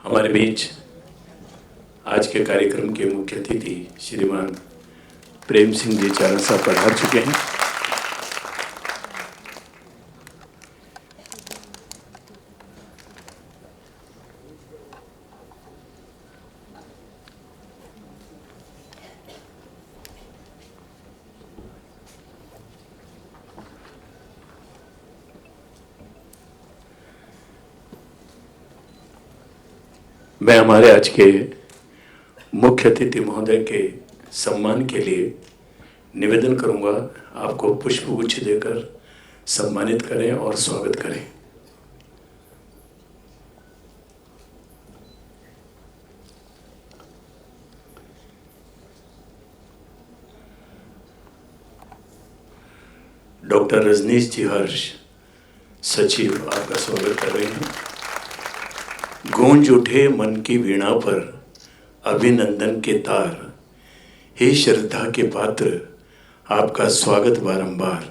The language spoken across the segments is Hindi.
हमारे बीच आज के कार्यक्रम के मुख्य अतिथि श्रीमान प्रेम सिंह जी चारण साहब पधार चुके हैं। मैं हमारे आज के मुख्य अतिथि महोदय के सम्मान के लिए निवेदन करूंगा, आपको पुष्पगुच्छ देकर सम्मानित करें और स्वागत करें। डॉक्टर रजनीश जी हर्ष सचिव आपका स्वागत कर रहे हैं। गूंज उठे मन की वीणा पर अभिनंदन के तार, हे श्रद्धा के पात्र आपका स्वागत बारंबार,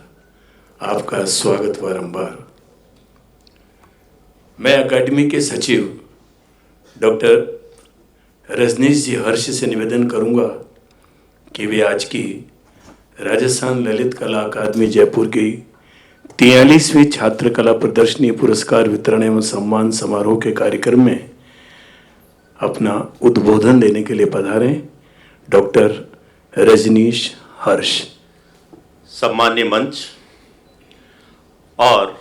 आपका स्वागत बारंबार। मैं अकादमी के सचिव डॉक्टर रजनीश जी हर्ष से निवेदन करूंगा कि वे आज की राजस्थान ललित कला अकादमी जयपुर की 43वीं छात्र कला प्रदर्शनी पुरस्कार वितरण एवं सम्मान समारोह के कार्यक्रम में अपना उद्बोधन देने के लिए पधारें। डॉक्टर रजनीश हर्ष। सम्मान्य मंच और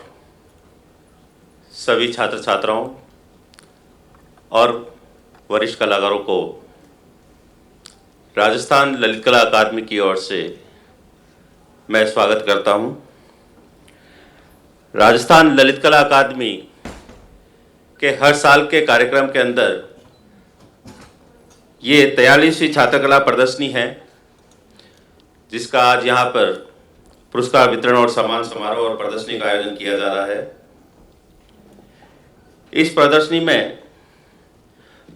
सभी छात्र छात्राओं और वरिष्ठ कलाकारों को राजस्थान ललित कला अकादमी की ओर से मैं स्वागत करता हूं। राजस्थान ललित कला अकादमी के हर साल के कार्यक्रम के अंदर ये 43वीं छात्र कला प्रदर्शनी है, जिसका आज यहाँ पर पुरस्कार वितरण और सम्मान समारोह और प्रदर्शनी का आयोजन किया जा रहा है। इस प्रदर्शनी में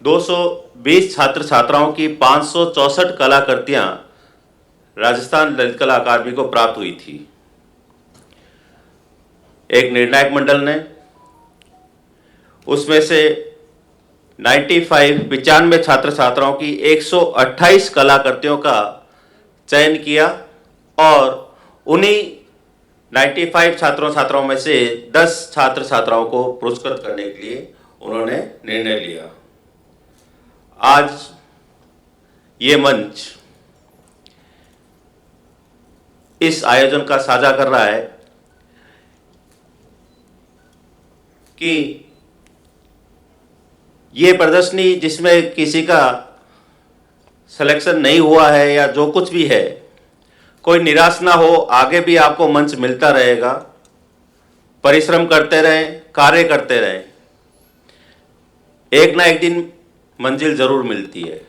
220 छात्र छात्राओं की 564 कलाकृतियाँ राजस्थान ललित कला अकादमी को प्राप्त हुई थी। एक निर्णायक मंडल ने उसमें से 95 छात्र छात्राओं की 128 कलाकृतियों का चयन किया और उन्हीं 95 छात्रों छात्राओं में से 10 छात्र छात्राओं को पुरस्कृत करने के लिए उन्होंने निर्णय लिया। आज ये मंच इस आयोजन का साझा कर रहा है कि ये प्रदर्शनी जिसमें किसी का सिलेक्शन नहीं हुआ है या जो कुछ भी है, कोई निराश ना हो, आगे भी आपको मंच मिलता रहेगा। परिश्रम करते रहें, कार्य करते रहें, एक ना एक दिन मंजिल जरूर मिलती है।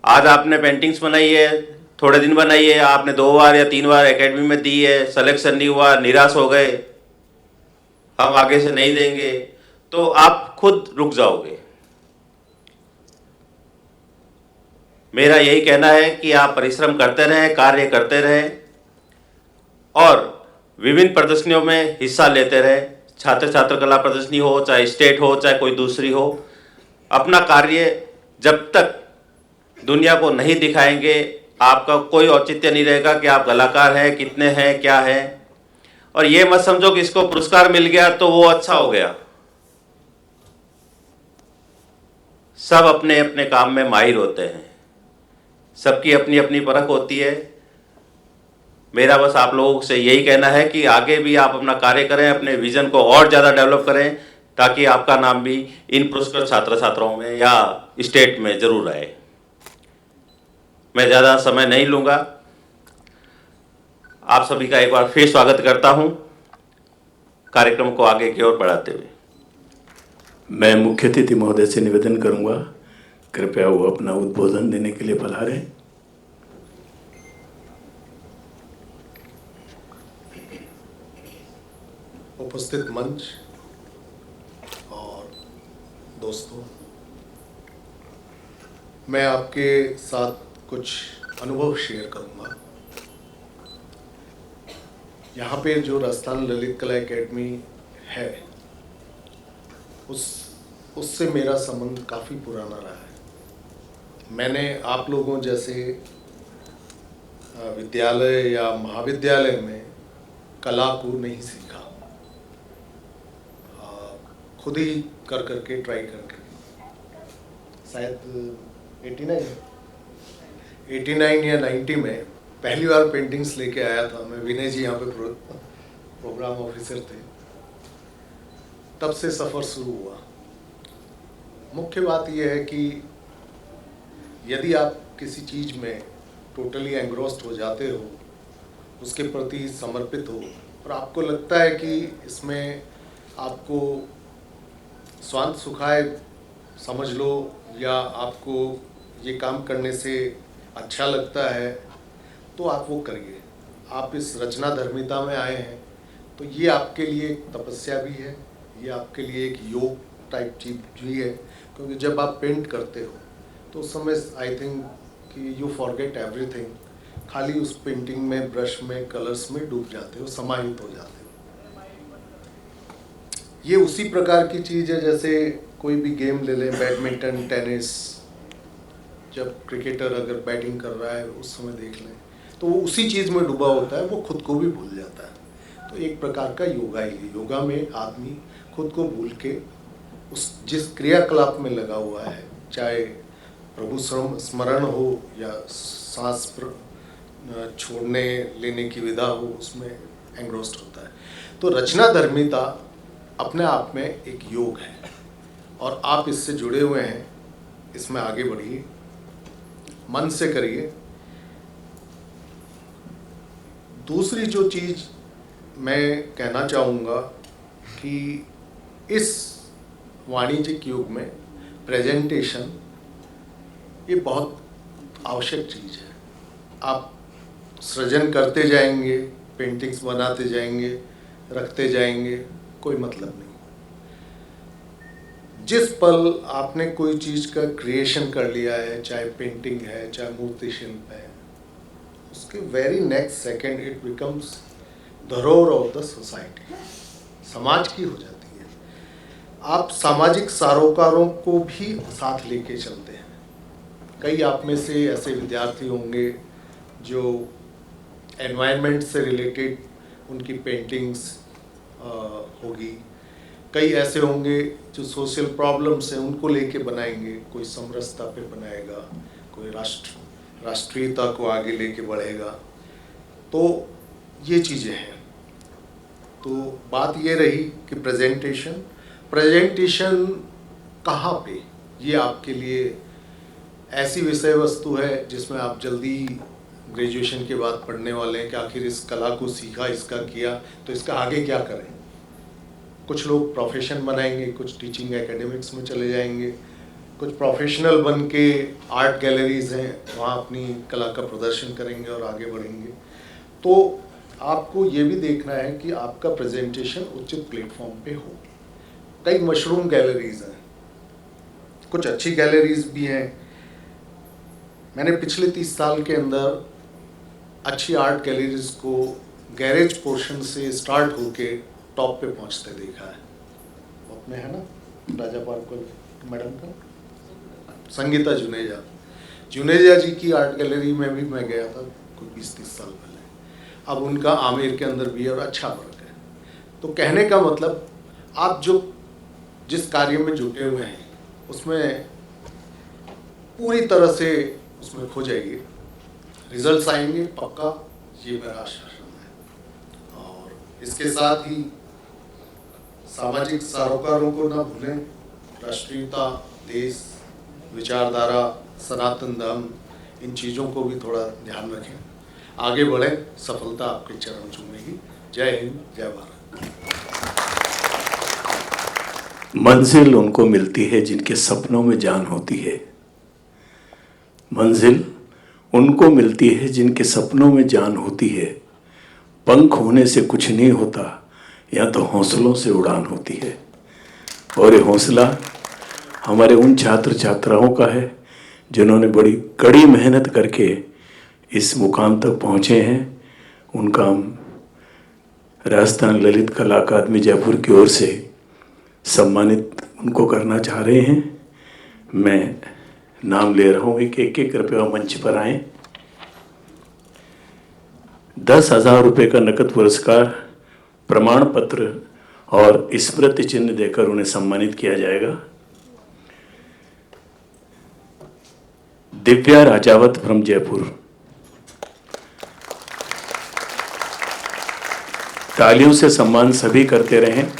आज आपने पेंटिंग्स बनाई है, थोड़े दिन बनाई है, आपने 2 बार या 3 बार एकेडमी में दी है, सिलेक्शन नहीं हुआ, निराश हो गए, हम आगे से नहीं देंगे, तो आप खुद रुक जाओगे। मेरा यही कहना है कि आप परिश्रम करते रहें, कार्य करते रहें और विभिन्न प्रदर्शनियों में हिस्सा लेते रहें। छात्र छात्र कला प्रदर्शनी हो, चाहे स्टेट हो, चाहे कोई दूसरी हो, अपना कार्य जब तक दुनिया को नहीं दिखाएंगे, आपका कोई औचित्य नहीं रहेगा कि आप कलाकार हैं, कितने हैं, क्या हैं। और ये मत समझो कि इसको पुरस्कार मिल गया तो वो अच्छा हो गया। सब अपने अपने काम में माहिर होते हैं, सबकी अपनी अपनी परख होती है। मेरा बस आप लोगों से यही कहना है कि आगे भी आप अपना कार्य करें, अपने विजन को और ज़्यादा डेवलप करें, ताकि आपका नाम भी इन पुरस्कृत छात्र छात्राओं में या स्टेट में जरूर आए। मैं ज़्यादा समय नहीं लूँगा, आप सभी का एक बार फिर स्वागत करता हूं, कार्यक्रम को आगे की ओर बढ़ाते हुए। मैं मुख्य अतिथि महोदय से निवेदन करूंगा, कृपया वो अपना उद्बोधन देने के लिए पधारें। उपस्थित मंच और दोस्तों, मैं आपके साथ कुछ अनुभव शेयर करूंगा। यहाँ पे जो राजस्थान ललित कला एकेडमी है, उस उससे मेरा संबंध काफ़ी पुराना रहा है। मैंने आप लोगों जैसे विद्यालय या महाविद्यालय में कला को नहीं सीखा, खुद ही कर करके ट्राई करके। शायद 89 या 90 में पहली बार पेंटिंग्स लेके आया था मैं। विनय जी यहाँ पे प्रोग्राम ऑफिसर थे, तब से सफ़र शुरू हुआ। मुख्य बात यह है कि यदि आप किसी चीज़ में टोटली एंग्रोस्ड हो जाते हो, उसके प्रति समर्पित हो, और आपको लगता है कि इसमें आपको स्वांत सुखाए समझ लो, या आपको ये काम करने से अच्छा लगता है, तो आप वो करिए। आप इस रचना धर्मिता में आए हैं तो ये आपके लिए एक तपस्या भी है, ये आपके लिए एक योग टाइप चीज भी है। क्योंकि जब आप पेंट करते हो तो उस समय आई थिंक कि यू फॉरगेट एवरीथिंग, खाली उस पेंटिंग में, ब्रश में, कलर्स में डूब जाते हो, समाहित हो जाते हो। ये उसी प्रकार की चीज़ है जैसे कोई भी गेम ले लें, बैडमिंटन, टेनिस। जब क्रिकेटर अगर बैटिंग कर रहा है उस समय देख लें तो वो उसी चीज़ में डूबा होता है, वो खुद को भी भूल जाता है। तो एक प्रकार का योगा ही है। योगा में आदमी खुद को भूल के उस जिस क्रियाकलाप में लगा हुआ है, चाहे प्रभु स्मरण हो या सांस छोड़ने लेने की विधा हो, उसमें एंग्रोस्ड होता है। तो रचना धर्मिता अपने आप में एक योग है और आप इससे जुड़े हुए हैं। इसमें आगे बढ़िए, मन से करिए। दूसरी जो चीज़ मैं कहना चाहूँगा कि इस वाणिज्यिक युग में प्रेजेंटेशन ये बहुत आवश्यक चीज़ है। आप सृजन करते जाएंगे, पेंटिंग्स बनाते जाएंगे, रखते जाएंगे, कोई मतलब नहीं। जिस पल आपने कोई चीज़ का क्रिएशन कर लिया है, चाहे पेंटिंग है, चाहे मूर्ति शिल्प है, उसके very next second it becomes धरोहर ऑफ द सोसाइटी, समाज की हो जाती है। आप सामाजिक सरोकारों को भी साथ लेके चलते हैं। कई आप में से ऐसे विद्यार्थी होंगे जो एनवायरनमेंट से रिलेटेड उनकी पेंटिंग्स होगी। कई ऐसे होंगे जो सोशल प्रॉब्लम्स हैं उनको लेके बनाएंगे। कोई समरसता पे बनाएगा, कोई राष्ट्रीयता को आगे लेके बढ़ेगा। तो ये चीज़ें हैं। तो बात ये रही कि प्रेजेंटेशन कहाँ पे, ये आपके लिए ऐसी विषय वस्तु है जिसमें आप जल्दी ग्रेजुएशन के बाद पढ़ने वाले हैं कि आखिर इस कला को सीखा, इसका किया, तो इसका आगे क्या करें। कुछ लोग प्रोफेशन बनाएंगे, कुछ टीचिंग एकेडमिक्स में चले जाएंगे, कुछ प्रोफेशनल बन के आर्ट गैलरीज हैं वहाँ अपनी कला का प्रदर्शन करेंगे और आगे बढ़ेंगे। तो आपको ये भी देखना है कि आपका प्रेजेंटेशन उचित प्लेटफॉर्म पे हो। कई मशरूम गैलरीज हैं, कुछ अच्छी गैलरीज भी हैं। मैंने पिछले 30 साल के अंदर अच्छी आर्ट गैलरीज को गैरेज पोर्शन से स्टार्ट होके टॉप पे पहुंचते देखा है। अपने है ना राजा पार्क मैडम का, संगीता जुनेजा जी की आर्ट गैलरी में भी मैं गया था कोई 20-30 साल पहले। अब उनका आमेर के अंदर भी और अच्छा वर्क है। तो कहने का मतलब, आप जिस कार्य में जुटे हुए हैं उसमें पूरी तरह से उसमें खो जाइए, रिजल्ट्स आएंगे पक्का, ये मेरा आश्वासन है। और इसके साथ ही सामाजिक सरोकारों को ना भूलें। राष्ट्रीयता, देश, विचारधारा, सनातन धर्म, इन चीज़ों को भी थोड़ा ध्यान रखें। आगे बढ़ें, सफलता आपके चरण चूमेगी। जय हिंद, जय भारत। मंजिल उनको मिलती है जिनके सपनों में जान होती है। मंजिल उनको मिलती है जिनके सपनों में जान होती है। पंख होने से कुछ नहीं होता, या तो हौसलों से उड़ान होती है। और ये हौसला हमारे उन छात्र छात्राओं का है जिन्होंने बड़ी कड़ी मेहनत करके इस मुकाम तक पहुँचे हैं। उनका हम राजस्थान ललित कला अकादमी जयपुर की ओर से सम्मानित उनको करना चाह रहे हैं। मैं नाम ले रहा हूँ, एक एक कृपया मंच पर आए। 10,000 रुपये का नकद पुरस्कार, प्रमाण पत्र और स्मृति चिन्ह देकर उन्हें सम्मानित किया जाएगा। दिव्या राजावत फ्रॉम जयपुर। तालियों से सम्मान सभी करते रहें।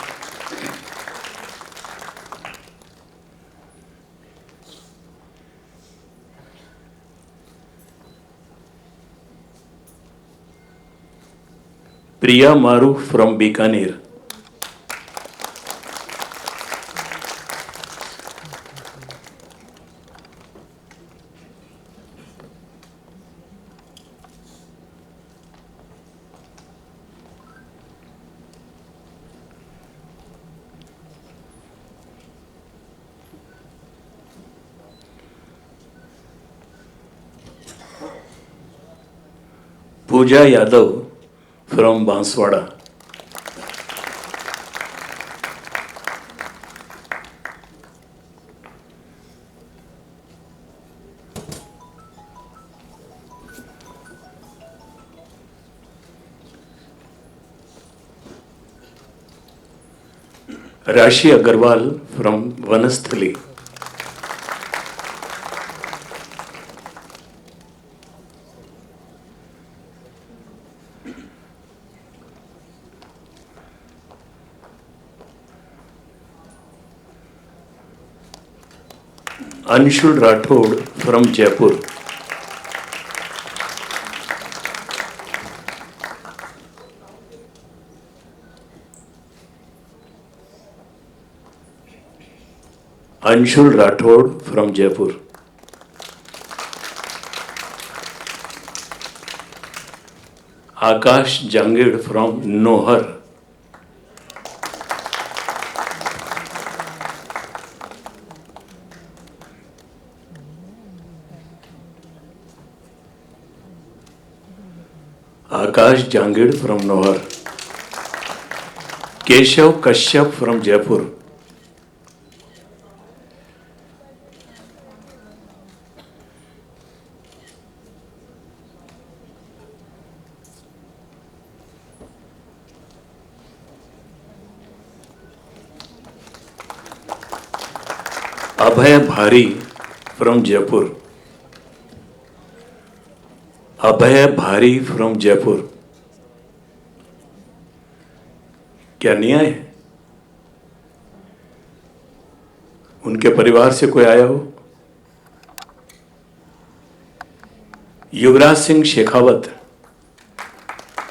Priya Maru from Bikaner. Pooja Yadav from Banswara. Rashi Agarwal from Vanasthali. Anshul Rathore from Jaipur. Anshul Rathore from Jaipur. Akash Jangid from Nohar. Akash Jangid from Nohar. Keshav Kashyap from Jaipur. Abhay Bhari from Jaipur. Abhay Bhari from Jaipur. क्या न्याय है? उनके परिवार से कोई आया हो? युवराज सिंह शेखावत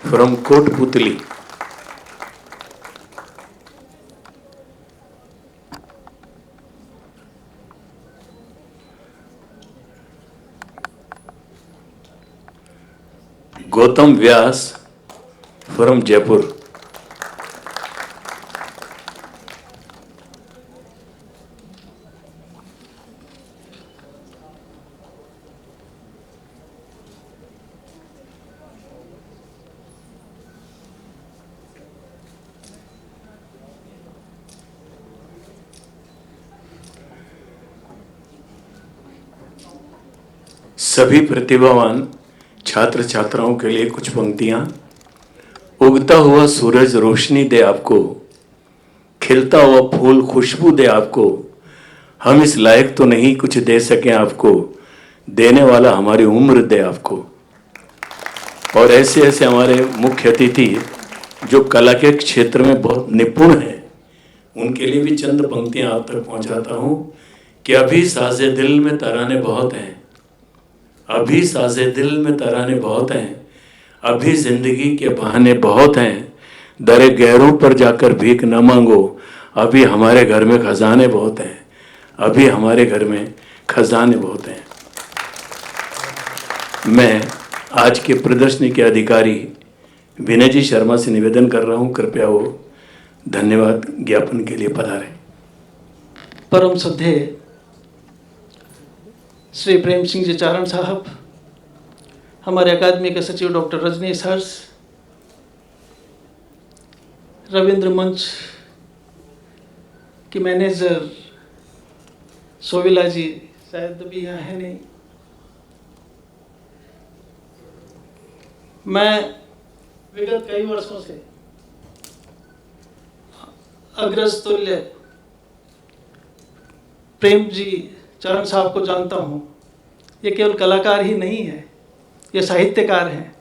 फ्रॉम कोटपुतली। गौतम व्यास फ्रॉम जयपुर। सभी प्रतिभावान छात्र छात्राओं के लिए कुछ पंक्तियां। उगता हुआ सूरज रोशनी दे आपको, खिलता हुआ फूल खुशबू दे आपको, हम इस लायक तो नहीं कुछ दे सके आपको, देने वाला हमारी उम्र दे आपको। और ऐसे ऐसे हमारे मुख्य अतिथि जो कला के क्षेत्र में बहुत निपुण हैं, उनके लिए भी चंद पंक्तियां आप तक पहुंचाता हूं कि अभी साजे दिल में तराने बहुत हैं, अभी साजे दिल में तराने बहुत हैं, अभी जिंदगी के बहाने बहुत हैं, दरे गैरों पर जाकर भीख न मांगो, अभी हमारे घर में खजाने बहुत हैं, अभी हमारे घर में खजाने बहुत हैं। मैं आज के प्रदर्शनी के अधिकारी विनय जी शर्मा से निवेदन कर रहा हूं, कृपया वो धन्यवाद ज्ञापन के लिए पधारें। परम श्रद्धेय श्री प्रेम सिंह जी चारण साहब, हमारे अकादमी के सचिव डॉक्टर रजनीश हर्ष, रविंद्र मंच कि मैनेजर सोविला जी शायद अभी यहाँ है नहीं, मैं विगत कई वर्षों से अग्रज तुल्य प्रेम जी चरण साहब को जानता हूँ। ये केवल कलाकार ही नहीं है, ये साहित्यकार हैं,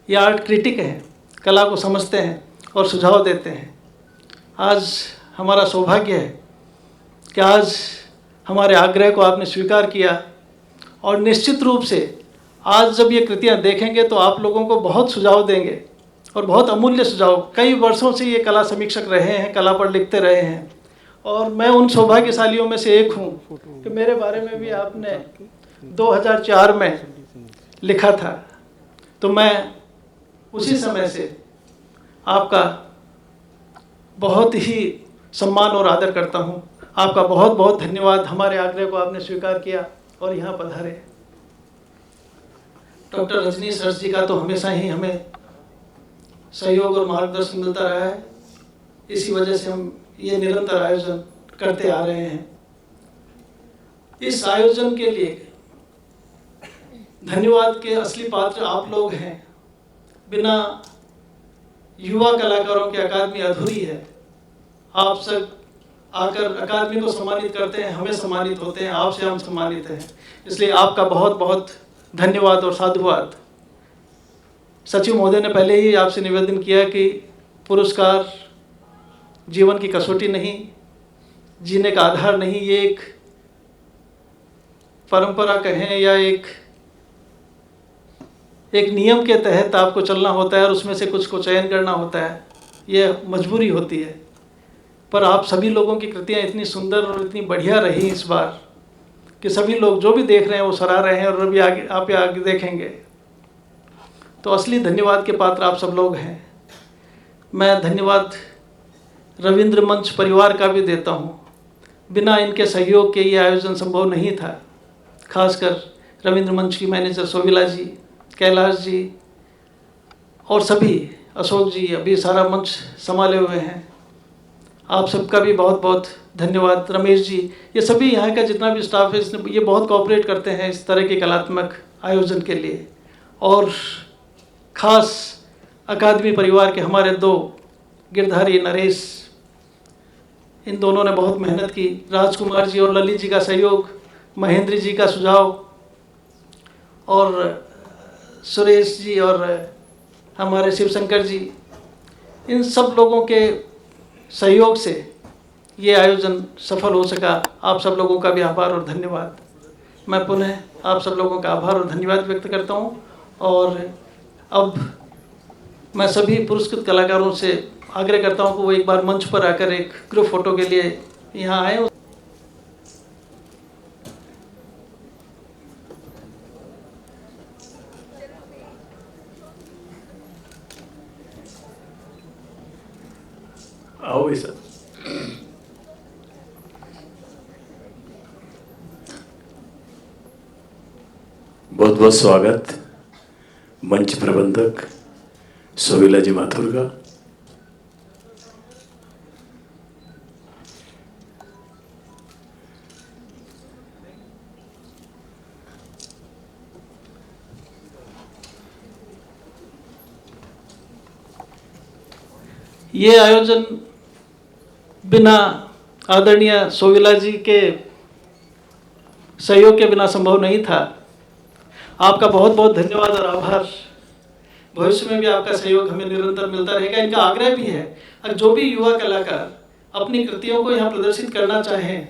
ये आर्ट क्रिटिक हैं, कला को समझते हैं और सुझाव देते हैं। आज हमारा सौभाग्य है कि आज हमारे आग्रह को आपने स्वीकार किया और निश्चित रूप से आज जब ये कृतियाँ देखेंगे तो आप लोगों को बहुत सुझाव देंगे और बहुत अमूल्य सुझाव। कई वर्षों से ये कला समीक्षक रहे हैं, कला पर लिखते रहे हैं और मैं उन सौभाग्यशालियों में से एक हूँ कि मेरे बारे में भी आपने 2004 में लिखा था। तो मैं उसी समय से आपका बहुत ही सम्मान और आदर करता हूँ। आपका बहुत बहुत धन्यवाद, हमारे आग्रह को आपने स्वीकार किया और यहाँ पधारे। डॉक्टर रजनीश सर जी का तो हमेशा ही हमें सहयोग और मार्गदर्शन मिलता रहा है, इसी वजह से हम ये निरंतर आयोजन करते आ रहे हैं। इस आयोजन के लिए धन्यवाद के असली पात्र आप लोग हैं। बिना युवा कलाकारों की अकादमी अधूरी है। आप सब आकर अकादमी को सम्मानित करते हैं, हमें सम्मानित होते हैं, आपसे हम सम्मानित हैं। इसलिए आपका बहुत बहुत धन्यवाद और साधुवाद। सचिव महोदय ने पहले ही आपसे निवेदन किया कि पुरस्कार जीवन की कसौटी नहीं, जीने का आधार नहीं, ये एक परंपरा कहें या एक नियम के तहत आपको चलना होता है और उसमें से कुछ को चयन करना होता है, ये मजबूरी होती है। पर आप सभी लोगों की कृतियाँ इतनी सुंदर और इतनी बढ़िया रही इस बार कि सभी लोग जो भी देख रहे हैं वो सराह रहे हैं और अभी आगे आप आगे देखेंगे। तो असली धन्यवाद के पात्र आप सब लोग हैं। मैं धन्यवाद रविंद्र मंच परिवार का भी देता हूँ। बिना इनके सहयोग के ये आयोजन संभव नहीं था। खासकर रविंद्र मंच की मैनेजर सोविला जी, कैलाश जी और सभी, अशोक जी अभी सारा मंच संभाले हुए हैं, आप सबका भी बहुत बहुत धन्यवाद। रमेश जी, ये सभी यहाँ का जितना भी स्टाफ है इसने ये बहुत कोऑपरेट करते हैं इस तरह के कलात्मक आयोजन के लिए। और ख़ास अकादमी परिवार के हमारे दो गिरधारी नरेश, इन दोनों ने बहुत मेहनत की। राजकुमार जी और ललित जी का सहयोग, महेंद्र जी का सुझाव और सुरेश जी और हमारे शिवशंकर जी, इन सब लोगों के सहयोग से ये आयोजन सफल हो सका। आप सब लोगों का भी आभार और धन्यवाद। मैं पुनः आप सब लोगों का आभार और धन्यवाद व्यक्त करता हूँ। और अब मैं सभी पुरस्कृत कलाकारों से आग्रह करता हूँ कि वो एक बार मंच पर आकर एक ग्रुप फोटो के लिए यहाँ आए। आओ भाई साहब। बहुत बहुत स्वागत मंच प्रबंधक सोविला जी माथुर का। ये आयोजन बिना आदरणीय सोविला जी के सहयोग के बिना संभव नहीं था। आपका बहुत बहुत धन्यवाद और आभार। भविष्य में भी आपका सहयोग हमें निरंतर मिलता रहेगा। इनका आग्रह भी है, और जो भी युवा कलाकार अपनी कृतियों को यहाँ प्रदर्शित करना चाहें,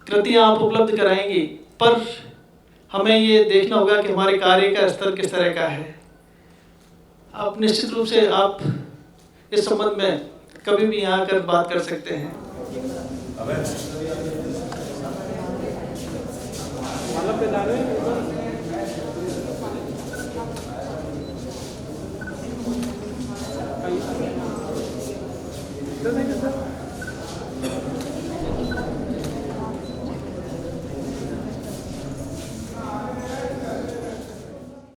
कृतियाँ आप उपलब्ध कराएंगी, पर हमें ये देखना होगा कि हमारे कार्य का स्तर किस तरह का है। आप निश्चित रूप से आप इस संबंध में कभी भी यहाँ आकर बात कर सकते हैं। माला पे डालें।